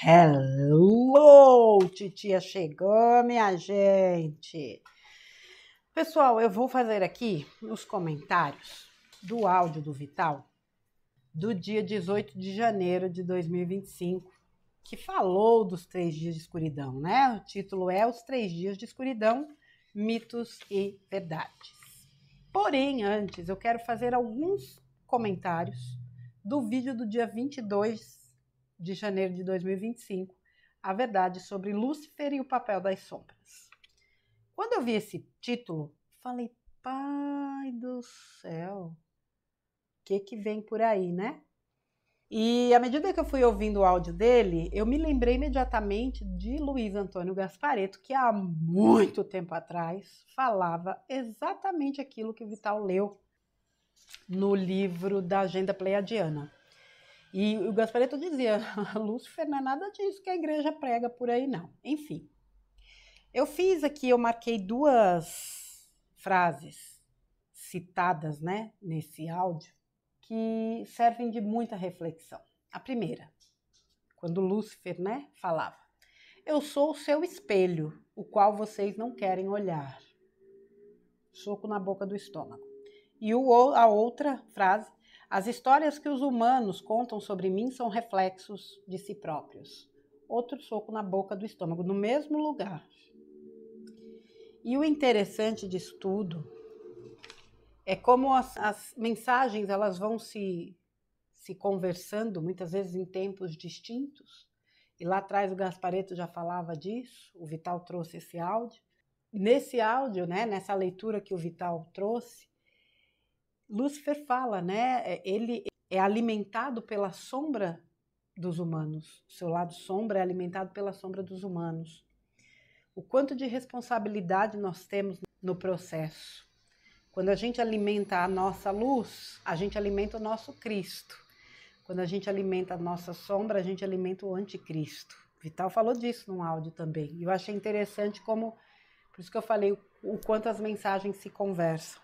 Hello, titia chegou, minha gente. Pessoal, eu vou fazer aqui os comentários do áudio do Vital do dia 18 de janeiro de 2025, que falou dos 3 dias de escuridão, né? O título é Os 3 dias de escuridão, mitos e verdades. Porém, antes, eu quero fazer alguns comentários do vídeo do dia 22 de janeiro de 2025, a verdade sobre Lúcifer e o papel das sombras. Quando eu vi esse título, falei, pai do céu, o que vem por aí, né? E à medida que eu fui ouvindo o áudio dele, eu me lembrei imediatamente de Luiz Antônio Gasparetto, que há muito tempo atrás falava exatamente aquilo que o Vital leu no livro da Agenda Pleiadiana. E o Gasparetto dizia, Lúcifer não é nada disso que a igreja prega por aí, não. Enfim, eu fiz aqui, eu marquei 2 frases citadas, né, nesse áudio, que servem de muita reflexão. A primeira, quando Lúcifer, né, falava, eu sou o seu espelho, o qual vocês não querem olhar. Soco na boca do estômago. E a outra frase, as histórias que os humanos contam sobre mim são reflexos de si próprios. Outro soco na boca do estômago, no mesmo lugar. E o interessante disso tudo é como as mensagens elas vão se conversando, muitas vezes em tempos distintos. E lá atrás o Gasparetto já falava disso, o Vital trouxe esse áudio. Nesse áudio, né, nessa leitura que o Vital trouxe, Lúcifer fala, né? Ele é alimentado pela sombra dos humanos. O seu lado sombra é alimentado pela sombra dos humanos. O quanto de responsabilidade nós temos no processo. Quando a gente alimenta a nossa luz, a gente alimenta o nosso Cristo. Quando a gente alimenta a nossa sombra, a gente alimenta o anticristo. Vital falou disso num áudio também. E eu achei interessante como, por isso que eu falei o quanto as mensagens se conversam.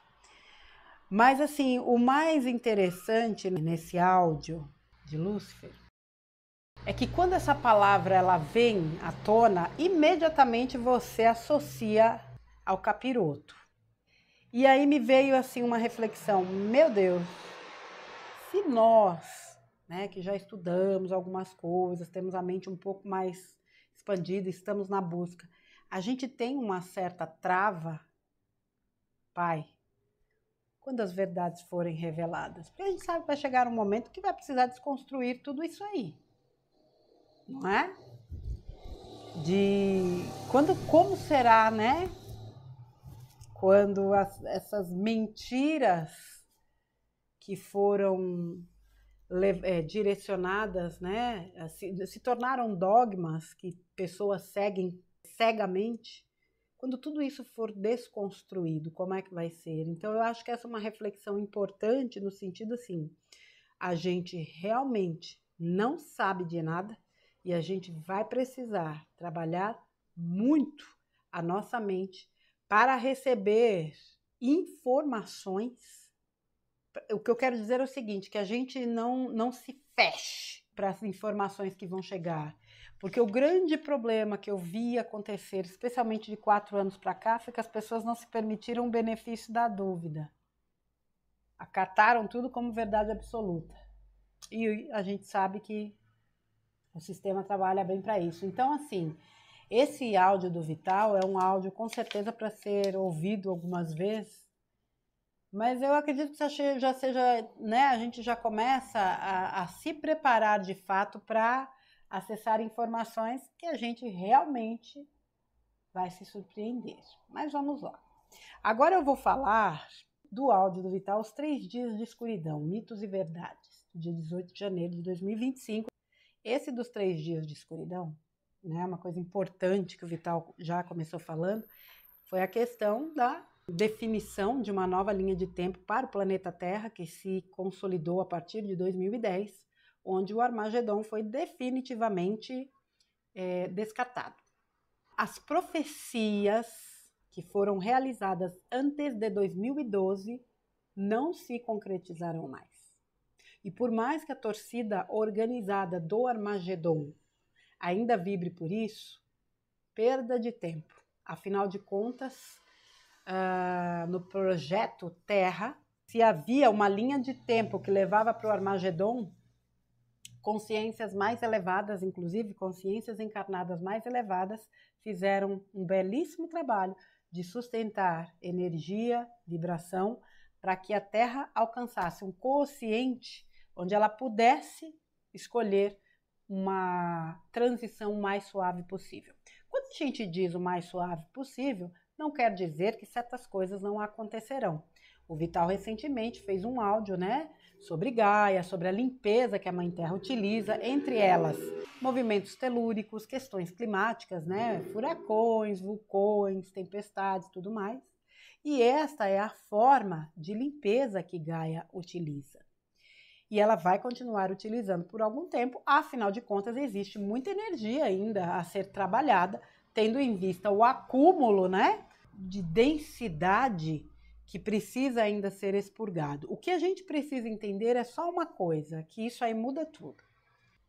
Mas assim, o mais interessante nesse áudio de Lúcifer é que quando essa palavra ela vem à tona, imediatamente você associa ao capiroto. E aí me veio assim uma reflexão, meu Deus, se nós, né, que já estudamos algumas coisas, temos a mente um pouco mais expandida, estamos na busca, a gente tem uma certa trava, pai, quando as verdades forem reveladas. Porque a gente sabe que vai chegar um momento que vai precisar desconstruir tudo isso aí. Não é? Como será, né? Quando essas mentiras que foram direcionadas, né? Se tornaram dogmas que pessoas seguem cegamente. Quando tudo isso for desconstruído, como é que vai ser? Então, eu acho que essa é uma reflexão importante no sentido assim, a gente realmente não sabe de nada e a gente vai precisar trabalhar muito a nossa mente para receber informações. O que eu quero dizer é o seguinte, que a gente não se feche para as informações que vão chegar. Porque o grande problema que eu vi acontecer, especialmente de 4 anos para cá, foi que as pessoas não se permitiram o benefício da dúvida. Acataram tudo como verdade absoluta. E a gente sabe que o sistema trabalha bem para isso. Então, assim, esse áudio do Vital é um áudio com certeza para ser ouvido algumas vezes, mas eu acredito que já seja, né, a gente já começa a se preparar de fato para acessar informações que a gente realmente vai se surpreender. Mas vamos lá. Agora eu vou falar do áudio do Vital, Os 3 dias de escuridão, mitos e verdades, dia 18 de janeiro de 2025. Esse dos 3 dias de escuridão, né, uma coisa importante que o Vital já começou falando, foi a questão da definição de uma nova linha de tempo para o planeta Terra, que se consolidou a partir de 2010, onde o Armagedon foi definitivamente descartado. As profecias que foram realizadas antes de 2012 não se concretizarão mais. E por mais que a torcida organizada do Armagedon ainda vibre por isso, perda de tempo. Afinal de contas, no projeto Terra, se havia uma linha de tempo que levava para o Armagedon, consciências mais elevadas, inclusive consciências encarnadas mais elevadas, fizeram um belíssimo trabalho de sustentar energia, vibração, para que a Terra alcançasse um quociente onde ela pudesse escolher uma transição mais suave possível. Quando a gente diz o mais suave possível, não quer dizer que certas coisas não acontecerão. O Vital recentemente fez um áudio, né, sobre Gaia, sobre a limpeza que a Mãe Terra utiliza, entre elas movimentos telúricos, questões climáticas, né, furacões, vulcões, tempestades, tudo mais. E esta é a forma de limpeza que Gaia utiliza. E ela vai continuar utilizando por algum tempo, afinal de contas existe muita energia ainda a ser trabalhada, tendo em vista o acúmulo, né, de densidade que precisa ainda ser expurgado. O que a gente precisa entender é só uma coisa, que isso aí muda tudo.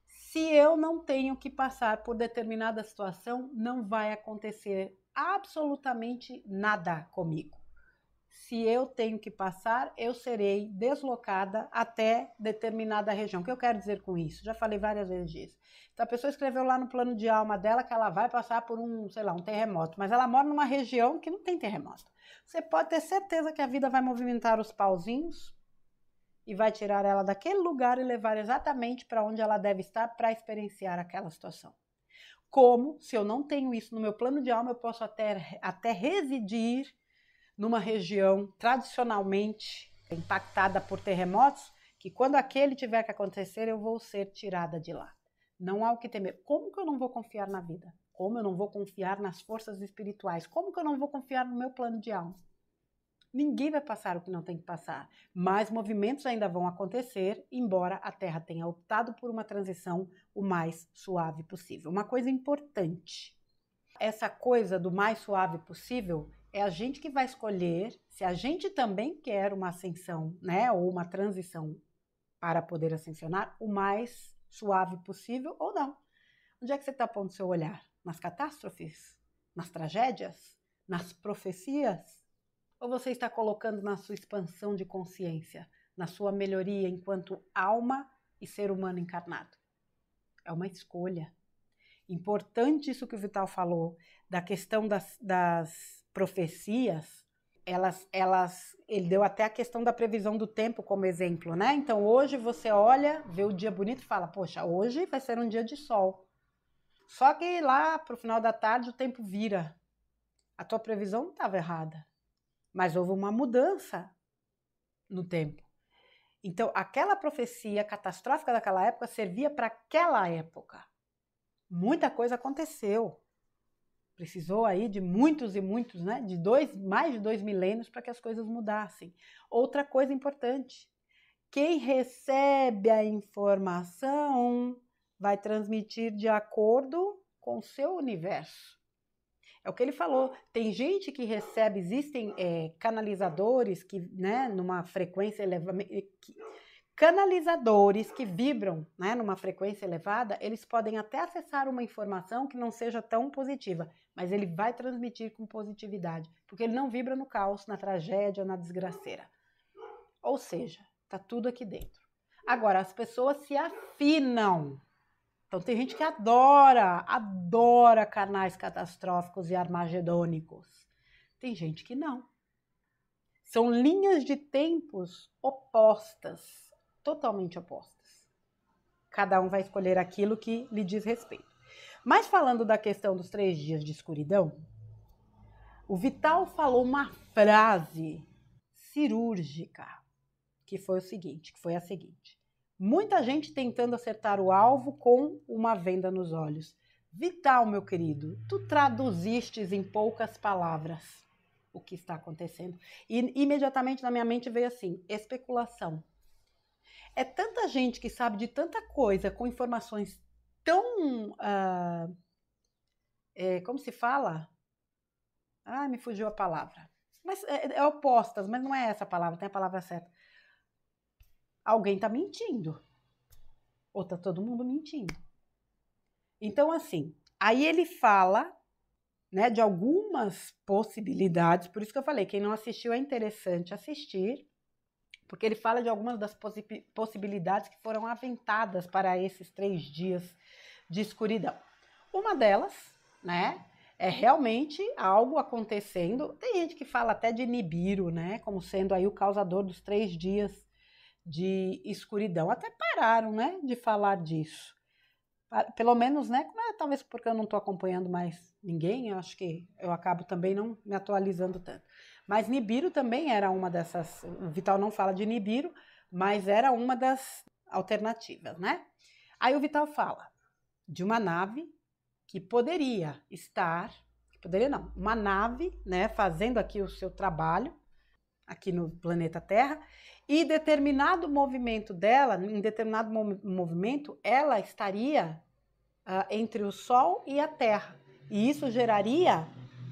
Se eu não tenho que passar por determinada situação, não vai acontecer absolutamente nada comigo. Se eu tenho que passar, eu serei deslocada até determinada região. O que eu quero dizer com isso? Já falei várias vezes disso. Então, a pessoa escreveu lá no plano de alma dela que ela vai passar por um terremoto, mas ela mora numa região que não tem terremoto. Você pode ter certeza que a vida vai movimentar os pauzinhos e vai tirar ela daquele lugar e levar exatamente para onde ela deve estar para experienciar aquela situação. Como, se eu não tenho isso no meu plano de alma, eu posso até residir numa região tradicionalmente impactada por terremotos, que quando aquele tiver que acontecer, eu vou ser tirada de lá. Não há o que temer. Como que eu não vou confiar na vida? Como eu não vou confiar nas forças espirituais? Como que eu não vou confiar no meu plano de alma? Ninguém vai passar o que não tem que passar, mas movimentos ainda vão acontecer, embora a Terra tenha optado por uma transição o mais suave possível. Uma coisa importante, essa coisa do mais suave possível é a gente que vai escolher se a gente também quer uma ascensão, né, ou uma transição para poder ascensionar o mais suave possível ou não. Onde é que você está pondo seu olhar? Nas catástrofes? Nas tragédias? Nas profecias? Ou você está colocando na sua expansão de consciência, na sua melhoria enquanto alma e ser humano encarnado? É uma escolha. Importante isso que o Vital falou, da questão das profecias, ele deu até a questão da previsão do tempo como exemplo, né? Então hoje você olha, vê o dia bonito e fala, poxa, hoje vai ser um dia de sol. Só que lá pro final da tarde o tempo vira. A tua previsão não estava errada, mas houve uma mudança no tempo. Então aquela profecia catastrófica daquela época servia para aquela época. Muita coisa aconteceu. Precisou aí de muitos e muitos, né? Mais de 2 milênios para que as coisas mudassem. Outra coisa importante, quem recebe a informação vai transmitir de acordo com o seu universo. É o que ele falou. Tem gente que recebe, existem canalizadores que, né, numa frequência elevada, canalizadores que vibram, né, numa frequência elevada, eles podem até acessar uma informação que não seja tão positiva, mas ele vai transmitir com positividade, porque ele não vibra no caos, na tragédia, na desgraceira. Ou seja, tá tudo aqui dentro. Agora, as pessoas se afinam. Então tem gente que adora canais catastróficos e armagedônicos. Tem gente que não. São linhas de tempos opostas. Totalmente opostas. Cada um vai escolher aquilo que lhe diz respeito. Mas falando da questão dos 3 dias de escuridão, o Vital falou uma frase cirúrgica, que foi a seguinte: muita gente tentando acertar o alvo com uma venda nos olhos. Vital, meu querido, tu traduzistes em poucas palavras o que está acontecendo. E imediatamente na minha mente veio assim, especulação. É tanta gente que sabe de tanta coisa, com informações tão... como se fala? Me fugiu a palavra. Mas é opostas, mas não é essa a palavra, tem a palavra certa. Alguém está mentindo. Ou está todo mundo mentindo. Então, assim, aí ele fala, né, de algumas possibilidades, por isso que eu falei, quem não assistiu é interessante assistir, porque ele fala de algumas das possibilidades que foram aventadas para esses 3 dias de escuridão. Uma delas, né, é realmente algo acontecendo. Tem gente que fala até de Nibiru, né, como sendo aí o causador dos 3 dias de escuridão. Até pararam, né, de falar disso. Pelo menos, né, talvez porque eu não estou acompanhando mais ninguém, eu acho que eu acabo também não me atualizando tanto. Mas Nibiru também era uma dessas, o Vital não fala de Nibiru, mas era uma das alternativas, né? Aí o Vital fala de uma nave que poderia estar, poderia não, uma nave, né, fazendo aqui o seu trabalho, aqui no planeta Terra, e determinado movimento dela, em determinado movimento, ela estaria entre o Sol e a Terra. E isso geraria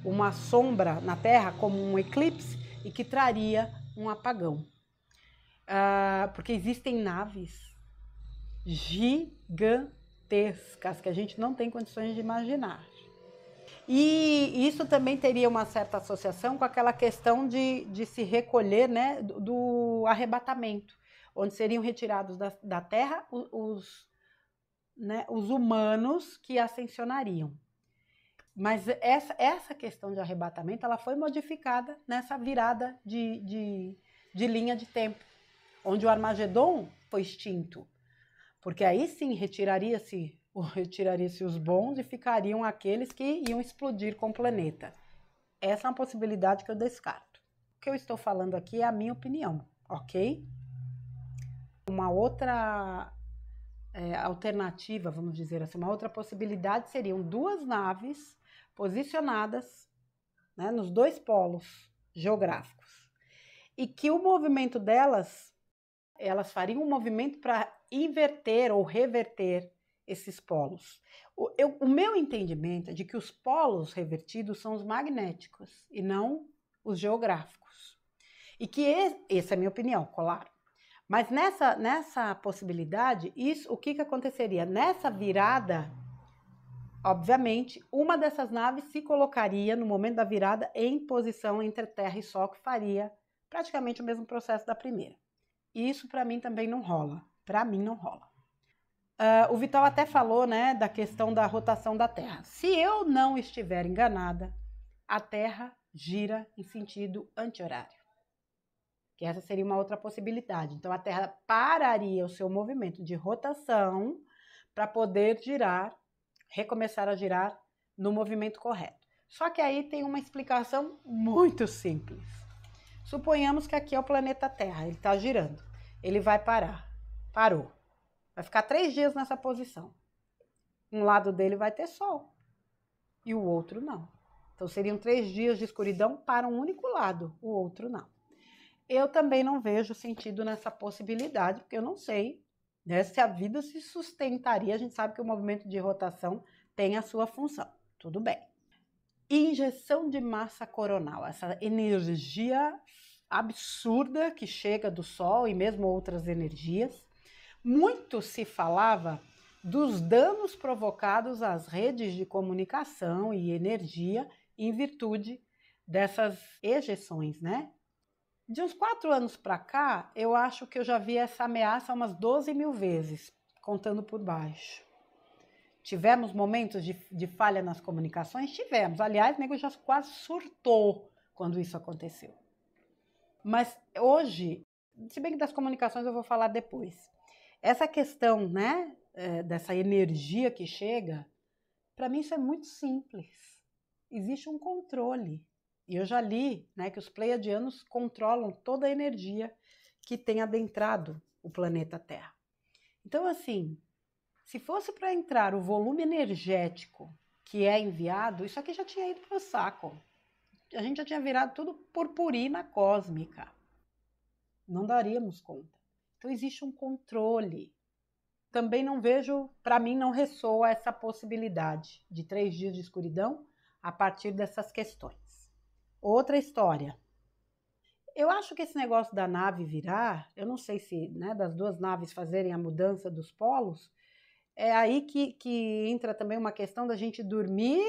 uma sombra na Terra, como um eclipse, e que traria um apagão. Porque existem naves gigantescas que a gente não tem condições de imaginar. E isso também teria uma certa associação com aquela questão de se recolher, né, do arrebatamento, onde seriam retirados da Terra os humanos que ascensionariam. Mas essa questão de arrebatamento ela foi modificada nessa virada de linha de tempo, onde o Armagedon foi extinto. Porque aí sim retiraria-se os bons e ficariam aqueles que iam explodir com o planeta. Essa é uma possibilidade que eu descarto. O que eu estou falando aqui é a minha opinião, ok? Uma outra alternativa, vamos dizer assim, uma outra possibilidade seriam 2 naves posicionadas, né, nos 2 polos geográficos. E que o movimento delas, elas fariam um movimento para inverter ou reverter esses polos. O meu entendimento é de que os polos revertidos são os magnéticos e não os geográficos. E que essa é a minha opinião, claro. Mas nessa possibilidade, o que aconteceria? Nessa virada, obviamente, uma dessas naves se colocaria no momento da virada em posição entre Terra e Sol, que faria praticamente o mesmo processo da primeira. Isso para mim também não rola. Para mim não rola. O Vital até falou, né, da questão da rotação da Terra. Se eu não estiver enganada, a Terra gira em sentido anti-horário. Que essa seria uma outra possibilidade. Então a Terra pararia o seu movimento de rotação para poder girar, recomeçar a girar no movimento correto. Só que aí tem uma explicação muito simples. Suponhamos que aqui é o planeta Terra, ele está girando. Ele vai parar. Parou. Vai ficar 3 dias nessa posição. Um lado dele vai ter sol e o outro não. Então seriam 3 dias de escuridão para um único lado, o outro não. Eu também não vejo sentido nessa possibilidade, porque eu não sei, né, se a vida se sustentaria. A gente sabe que o movimento de rotação tem a sua função. Tudo bem. Injeção de massa coronal, essa energia absurda que chega do Sol e mesmo outras energias. Muito se falava dos danos provocados às redes de comunicação e energia em virtude dessas ejeções, né? De uns 4 anos para cá, eu acho que eu já vi essa ameaça umas 12 mil vezes, contando por baixo. Tivemos momentos de falha nas comunicações? Tivemos. Aliás, o nego já quase surtou quando isso aconteceu. Mas hoje, se bem que das comunicações eu vou falar depois, essa questão, né, dessa energia que chega, para mim isso é muito simples. Existe um controle. E eu já li, né, que os pleiadianos controlam toda a energia que tem adentrado o planeta Terra. Então, assim, se fosse para entrar o volume energético que é enviado, isso aqui já tinha ido para o saco. A gente já tinha virado tudo purpurina cósmica. Não daríamos conta. Então, existe um controle. Também não vejo, para mim, não ressoa essa possibilidade de 3 dias de escuridão a partir dessas questões. Outra história. Eu acho que esse negócio da nave virar, eu não sei se, né, das 2 naves fazerem a mudança dos polos, é aí que entra também uma questão da gente dormir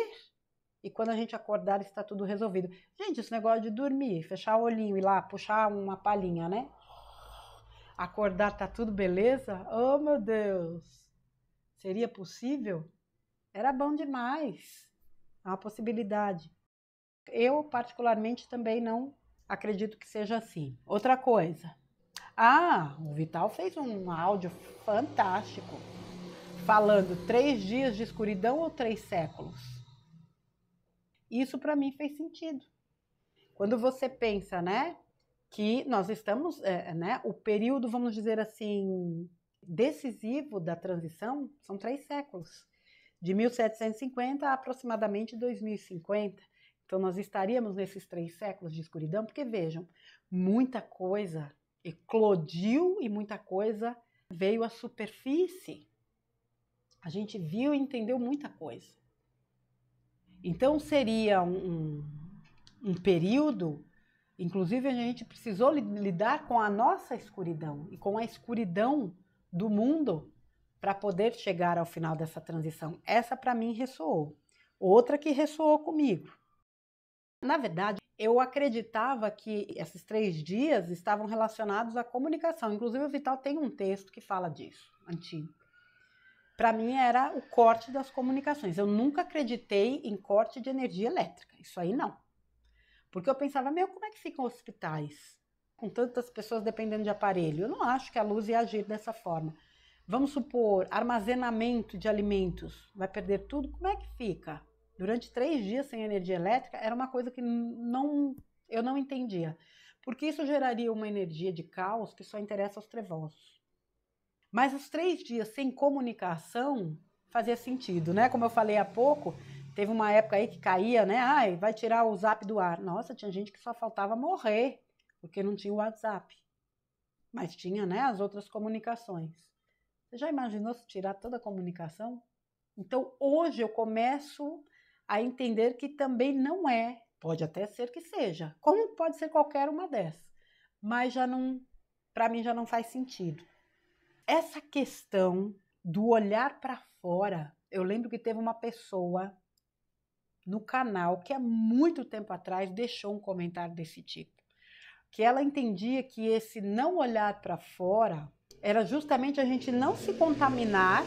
e quando a gente acordar está tudo resolvido. Gente, esse negócio de dormir, fechar o olhinho e lá puxar uma palhinha, né? Acordar tá tudo beleza? Oh, meu Deus! Seria possível? Era bom demais. É uma possibilidade. Eu, particularmente, também não acredito que seja assim. Outra coisa. O Vital fez um áudio fantástico, falando 3 dias de escuridão ou 3 séculos. Isso para mim fez sentido. Quando você pensa, né, que nós estamos, né, o período, vamos dizer assim, decisivo da transição são 3 séculos, de 1750 a aproximadamente 2050. Então nós estaríamos nesses 3 séculos de escuridão, porque vejam, muita coisa eclodiu e muita coisa veio à superfície. A gente viu e entendeu muita coisa. Então seria um período, inclusive a gente precisou lidar com a nossa escuridão e com a escuridão do mundo para poder chegar ao final dessa transição. Essa para mim ressoou. Outra que ressoou comigo. Na verdade, eu acreditava que esses 3 dias estavam relacionados à comunicação. Inclusive o Vital tem um texto que fala disso, antigo. Para mim era o corte das comunicações. Eu nunca acreditei em corte de energia elétrica. Isso aí não. Porque eu pensava, como é que ficam hospitais? Com tantas pessoas dependendo de aparelho. Eu não acho que a luz ia agir dessa forma. Vamos supor, armazenamento de alimentos. Vai perder tudo? Como é que fica? Durante 3 dias sem energia elétrica era uma coisa que eu não entendia. Porque isso geraria uma energia de caos que só interessa aos trevosos. Mas os 3 dias sem comunicação fazia sentido, né? Como eu falei há pouco, teve uma época aí que caía, né? Vai tirar o Zap do ar. Nossa, tinha gente que só faltava morrer, porque não tinha o WhatsApp. Mas tinha, né, as outras comunicações. Você já imaginou se tirar toda a comunicação? Então, hoje eu começo a entender que também não é. Pode até ser que seja. Como pode ser qualquer uma dessas. Mas já não, para mim já não faz sentido. Essa questão do olhar para fora, eu lembro que teve uma pessoa no canal que há muito tempo atrás deixou um comentário desse tipo, que ela entendia que esse não olhar para fora era justamente a gente não se contaminar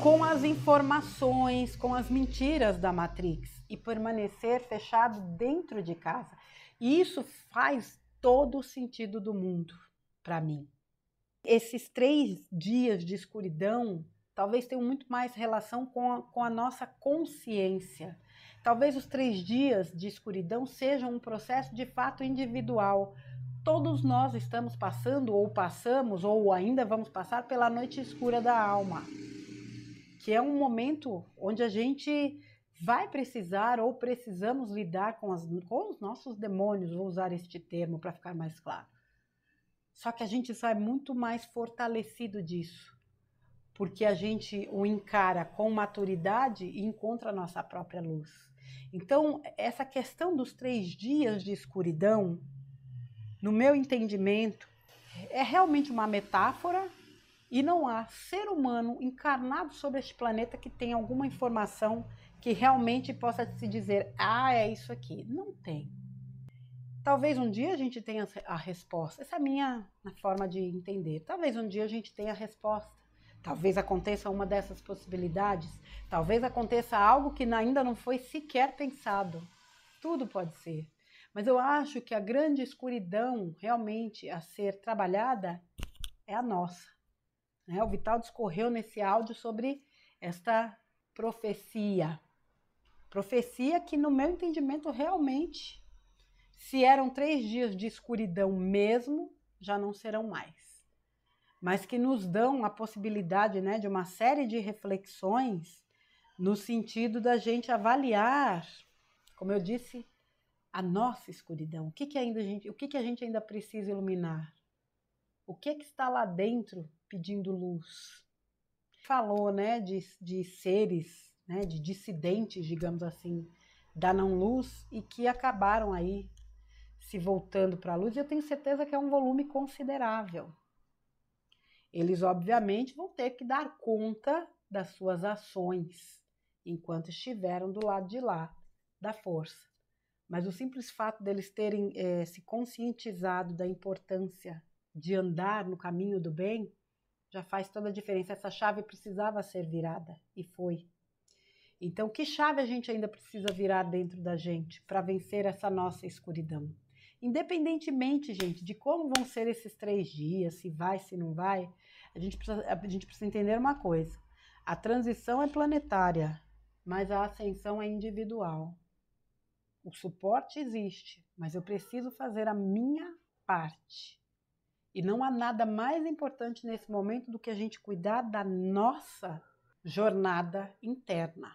com as informações, com as mentiras da Matrix e permanecer fechado dentro de casa. E isso faz todo o sentido do mundo para mim. Esses 3 dias de escuridão talvez tenham muito mais relação com a nossa consciência. Talvez os 3 dias de escuridão sejam um processo de fato individual. Todos nós estamos passando, ou passamos, ou ainda vamos passar pela noite escura da alma, que é um momento onde a gente vai precisar ou precisamos lidar com os nossos demônios, vou usar este termo para ficar mais claro. Só que a gente sai muito mais fortalecido disso, porque a gente o encara com maturidade e encontra a nossa própria luz. Então, essa questão dos 3 dias de escuridão, no meu entendimento, é realmente uma metáfora e não há ser humano encarnado sobre este planeta que tenha alguma informação que realmente possa se dizer, é isso aqui. Não tem. Talvez um dia a gente tenha a resposta. Essa é a minha forma de entender. Talvez um dia a gente tenha a resposta. Talvez aconteça uma dessas possibilidades. Talvez aconteça algo que ainda não foi sequer pensado. Tudo pode ser. Mas eu acho que a grande escuridão realmente a ser trabalhada é a nossa. O Vital discorreu nesse áudio sobre esta profecia. Profecia que, no meu entendimento, realmente... Se eram 3 dias de escuridão mesmo, já não serão mais. Mas que nos dão a possibilidade, né, de uma série de reflexões no sentido da gente avaliar, como eu disse, a nossa escuridão. O que a gente ainda precisa iluminar? O que está lá dentro pedindo luz? Falou, né, de seres, né, de dissidentes, digamos assim, da não-luz e que acabaram aí se voltando para a luz, e eu tenho certeza que é um volume considerável. Eles, obviamente, vão ter que dar conta das suas ações enquanto estiveram do lado de lá da força. Mas o simples fato deles terem se conscientizado da importância de andar no caminho do bem já faz toda a diferença. Essa chave precisava ser virada e foi. Então, que chave a gente ainda precisa virar dentro da gente para vencer essa nossa escuridão? Independentemente, gente, de como vão ser esses 3 dias, se vai, se não vai, a gente precisa entender uma coisa. A transição é planetária, mas a ascensão é individual. O suporte existe, mas eu preciso fazer a minha parte. E não há nada mais importante nesse momento do que a gente cuidar da nossa jornada interna.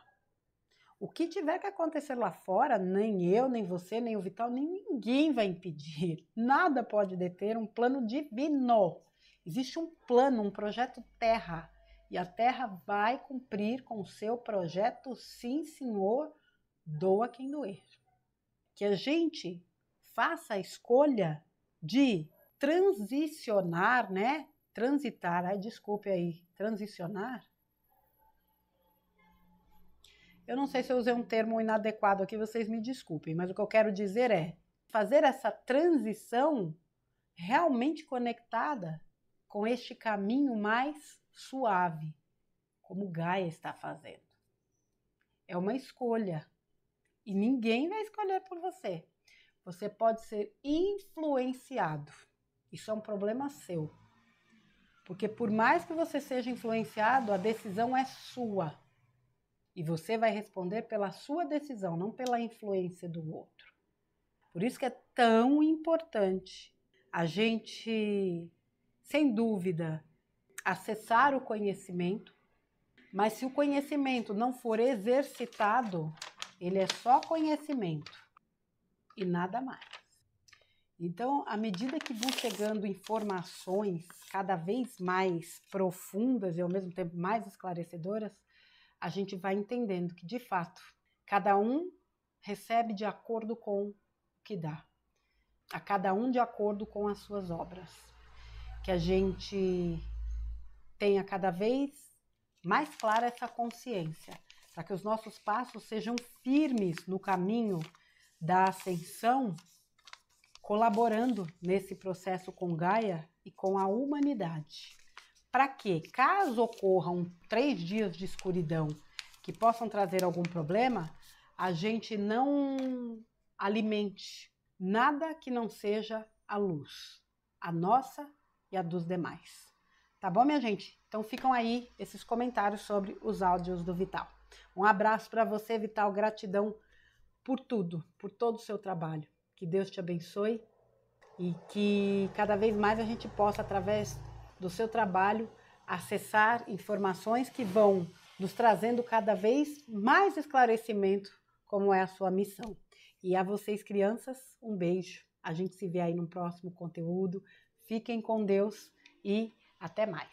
O que tiver que acontecer lá fora, nem eu, nem você, nem o Vital, nem ninguém vai impedir. Nada pode deter um plano divino. Existe um plano, um projeto Terra. E a Terra vai cumprir com o seu projeto, sim, senhor, doa quem doer. Que a gente faça a escolha de transicionar, né? Transitar, desculpe aí, transicionar. Eu não sei se eu usei um termo inadequado aqui, vocês me desculpem, mas o que eu quero dizer é fazer essa transição realmente conectada com este caminho mais suave, como Gaia está fazendo. É uma escolha e ninguém vai escolher por você. Você pode ser influenciado. Isso é um problema seu. Porque por mais que você seja influenciado, a decisão é sua. E você vai responder pela sua decisão, não pela influência do outro. Por isso que é tão importante a gente, sem dúvida, acessar o conhecimento, mas se o conhecimento não for exercitado, ele é só conhecimento e nada mais. Então, à medida que vão chegando informações cada vez mais profundas e ao mesmo tempo mais esclarecedoras, a gente vai entendendo que, de fato, cada um recebe de acordo com o que dá. A cada um de acordo com as suas obras. Que a gente tenha cada vez mais clara essa consciência, para que os nossos passos sejam firmes no caminho da ascensão, colaborando nesse processo com Gaia e com a humanidade. Para que, caso ocorram 3 dias de escuridão que possam trazer algum problema, a gente não alimente nada que não seja a luz, a nossa e a dos demais. Tá bom, minha gente? Então ficam aí esses comentários sobre os áudios do Vital. Um abraço para você, Vital. Gratidão por tudo, por todo o seu trabalho. Que Deus te abençoe e que cada vez mais a gente possa, através do seu trabalho, acessar informações que vão nos trazendo cada vez mais esclarecimento, como é a sua missão. E a vocês, crianças, um beijo. A gente se vê aí no próximo conteúdo. Fiquem com Deus e até mais.